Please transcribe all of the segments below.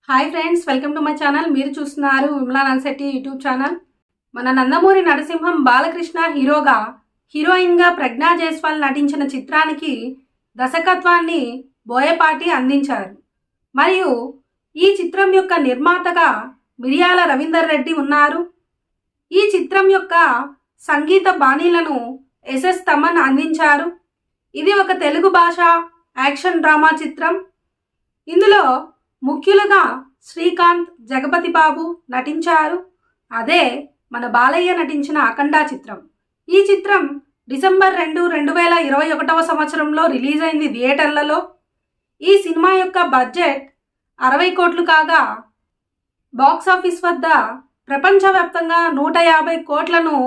Hi friends, welcome to my channel. మీరు చూస్తున్నారు Vimala నన్సెట్టి YouTube channel. మన నందమూరి నరసింహం బాలకృష్ణ హీరోగా, హీరోయిన్గా ప్రజ్ఞా జైస్వాల్ నటించిన చిత్రానికి దర్శకత్వాన్ని బోయపాటి అందించారు. మరియు ఈ చిత్రం యొక్క నిర్మాతగా మిరియాల రవీందర్ రెడ్డి ఉన్నారు. ఈ చిత్రం యొక్క సంగీత బాణీలను ఎస్ఎస్ తమన్ అందించారు. ఇది ఒక తెలుగు భాష యాక్షన్ డ్రామా చిత్రం. ఇందులో ముఖ్యులుగా శ్రీకాంత్, జగపతి బాబు నటించారు. అదే మన బాలయ్య నటించిన అఖండ చిత్రం. ఈ చిత్రం డిసెంబర్ 2, 2021 సంవత్సరంలో రిలీజ్ అయింది థియేటర్లలో. ఈ సినిమా యొక్క బడ్జెట్ 60 కోట్లు కాగా బాక్సాఫీస్ వద్ద ప్రపంచవ్యాప్తంగా 150 కోట్లను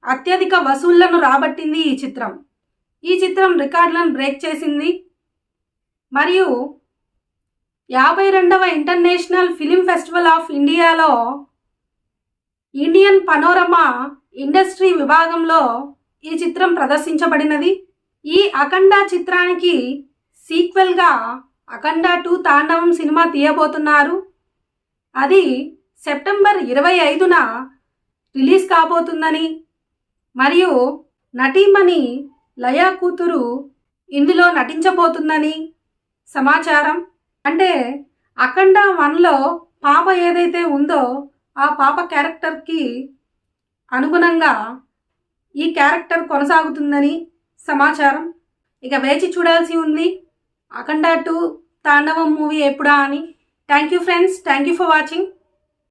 అత్యధిక వసూళ్లను రాబట్టింది ఈ చిత్రం. ఈ చిత్రం రికార్డులను బ్రేక్ చేసింది. మరియు 52వ ఇంటర్నేషనల్ ఫిలిం ఫెస్టివల్ ఆఫ్ ఇండియాలో ఇండియన్ పనోరమా ఇండస్ట్రీ విభాగంలో ఈ చిత్రం ప్రదర్శించబడినది. ఈ అఖండ చిత్రానికి సీక్వెల్గా అఖండ 2 తాండవం సినిమా తీయబోతున్నారు. అది సెప్టెంబర్ 25న రిలీజ్ కాబోతుందని, మరియు నటీమణి లయా కూతురు ఇందులో నటించబోతుందని సమాచారం. అంటే అఖండ 1లో పాప ఏదైతే ఉందో ఆ పాప క్యారెక్టర్కి అనుగుణంగా ఈ క్యారెక్టర్ కొనసాగుతుందని సమాచారం. ఇక వేచి చూడాల్సి ఉంది అఖండ 2 తాండవం మూవీ ఎప్పుడా అని. Thank you friends, thank you for watching.